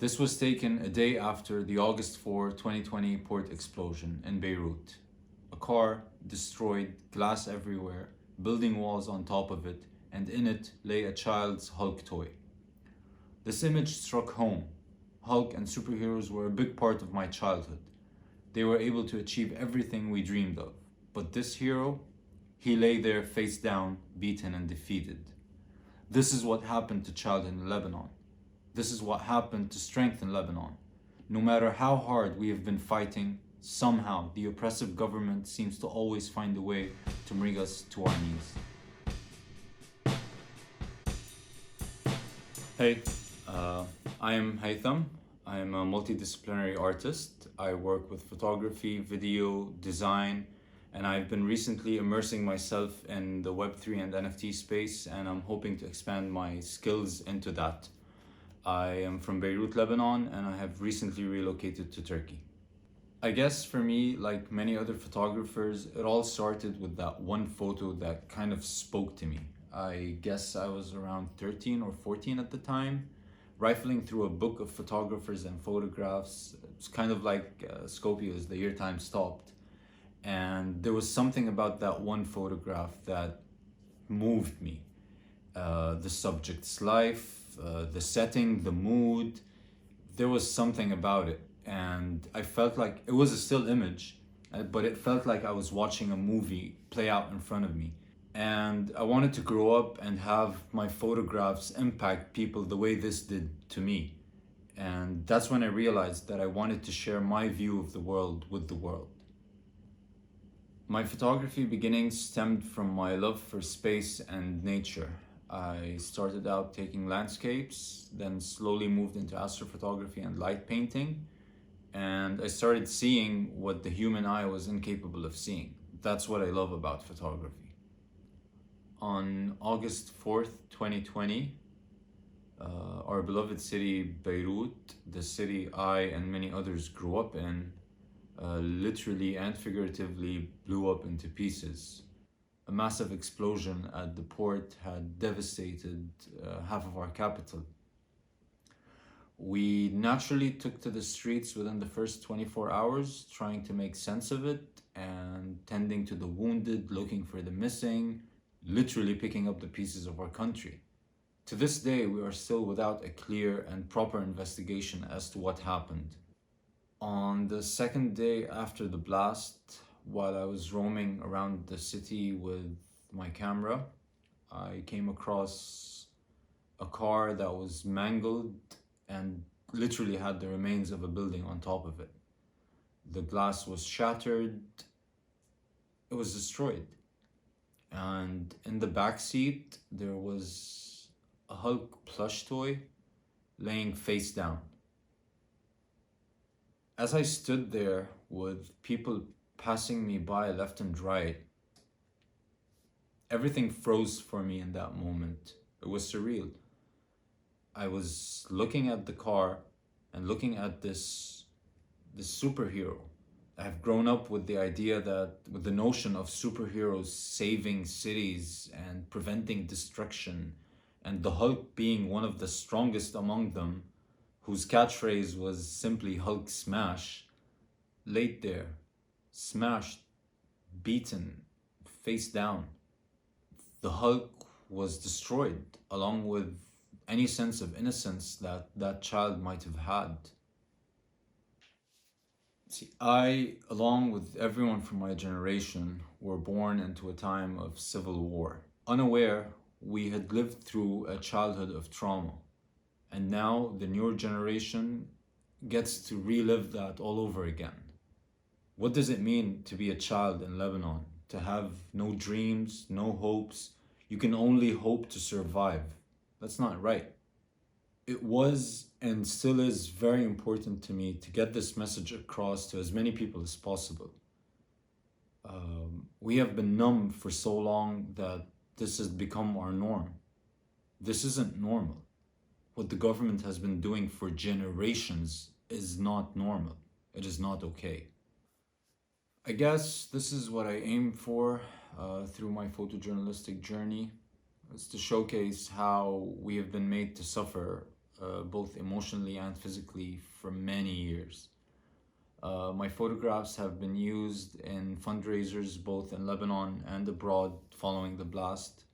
This was taken a day after the August 4, 2020 port explosion in Beirut. A car destroyed, glass everywhere, building walls on top of it, and in it lay a child's Hulk toy. This image struck home. Hulk and superheroes were a big part of my childhood. They were able to achieve everything we dreamed of. But this hero, he lay there face down, beaten and defeated. This is what happened to childhood in Lebanon. This is what happened to strength in Lebanon. No matter how hard we have been fighting, somehow the oppressive government seems to always find a way to bring us to our knees. Hey, I am Haitham. I am a multidisciplinary artist. I work with photography, video, design, and I've been recently immersing myself in the Web3 and NFT space, and I'm hoping to expand my skills into that. I am from Beirut, Lebanon, and I have recently relocated to Turkey. I guess for me, like many other photographers, it all started with that one photo that kind of spoke to me. I guess I was around 13 or 14 at the time, rifling through a book of photographers and photographs. It's kind of like Scopio's The Year Time Stopped. And there was something about that one photograph that moved me. The subject's life, the setting, the mood, there was something about it. And I felt like it was a still image, but it felt like I was watching a movie play out in front of me. And I wanted to grow up and have my photographs impact people the way this did to me. And that's when I realized that I wanted to share my view of the world with the world. My photography beginnings stemmed from my love for space and nature. I started out taking landscapes, then slowly moved into astrophotography and light painting, and I started seeing what the human eye was incapable of seeing. That's what I love about photography. On August 4th, 2020, our beloved city Beirut, the city I and many others grew up in, literally and figuratively blew up into pieces. A massive explosion at the port had devastated half of our capital. We naturally took to the streets within the first 24 hours, trying to make sense of it and tending to the wounded, looking for the missing, literally picking up the pieces of our country. To this day, we are still without a clear and proper investigation as to what happened. On the second day after the blast, while I was roaming around the city with my camera, I came across a car that was mangled and literally had the remains of a building on top of it. The glass was shattered, it was destroyed. And in the back seat, there was a Hulk plush toy laying face down. As I stood there with people passing me by left and right, everything froze for me in that moment. It was surreal. I was looking at the car and looking at this superhero. I have grown up with the idea that, with the notion of superheroes saving cities and preventing destruction, and the Hulk being one of the strongest among them, whose catchphrase was simply Hulk smash, laid there, smashed, beaten, face down. The Hulk was destroyed, along with any sense of innocence that that child might have had. See, I, along with everyone from my generation, were born into a time of civil war. Unaware, we had lived through a childhood of trauma. And now the newer generation gets to relive that all over again. What does it mean to be a child in Lebanon? To have no dreams, no hopes? You can only hope to survive. That's not right. It was and still is very important to me to get this message across to as many people as possible. We have been numb for so long that this has become our norm. This isn't normal. What the government has been doing for generations is not normal. It is not okay. I guess this is what I aim for through my photojournalistic journey. It's to showcase how we have been made to suffer both emotionally and physically, for many years. My photographs have been used in fundraisers both in Lebanon and abroad following the blast.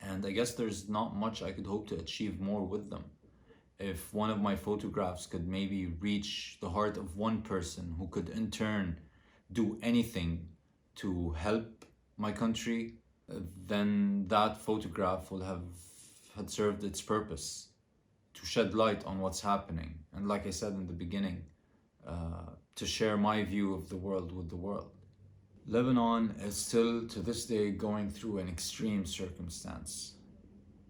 And I guess there's not much I could hope to achieve more with them. If one of my photographs could maybe reach the heart of one person who could in turn do anything to help my country, then that photograph will have had served its purpose, to shed light on what's happening. And like I said in the beginning, to share my view of the world with the world. Lebanon is still to this day going through an extreme circumstance.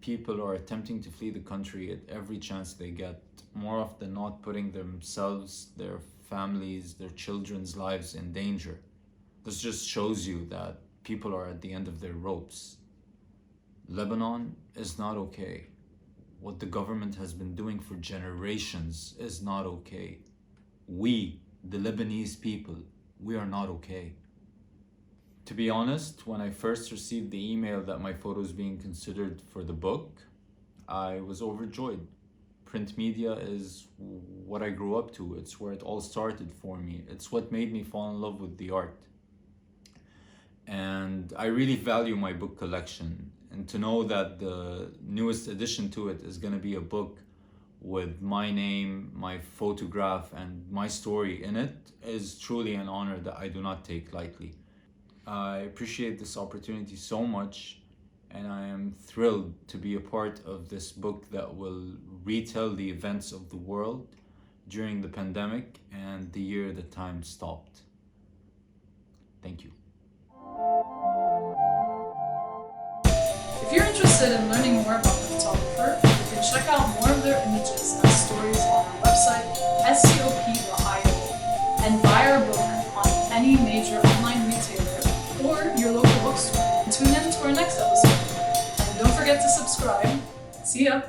People are attempting to flee the country at every chance they get, more often than not putting themselves, their families, their children's lives in danger. This just shows you that people are at the end of their ropes. Lebanon is not okay. What the government has been doing for generations is not okay. We, the Lebanese people, we are not okay. To be honest, when I first received the email that my photo is being considered for the book, I was overjoyed. Print media is what I grew up to. It's where it all started for me. It's what made me fall in love with the art. And I really value my book collection. And to know that the newest addition to it is going to be a book with my name, my photograph, and my story in it is truly an honor that I do not take lightly. I appreciate this opportunity so much, and I am thrilled to be a part of this book that will retell the events of the world during the pandemic and the year that time stopped. Thank you. If you're interested in learning more about the photographer, you can check out more of their images and stories on our website, scopio.io, and buy our book on any major online retailer or your local bookstore. Tune in to our next episode. And don't forget to subscribe. See ya!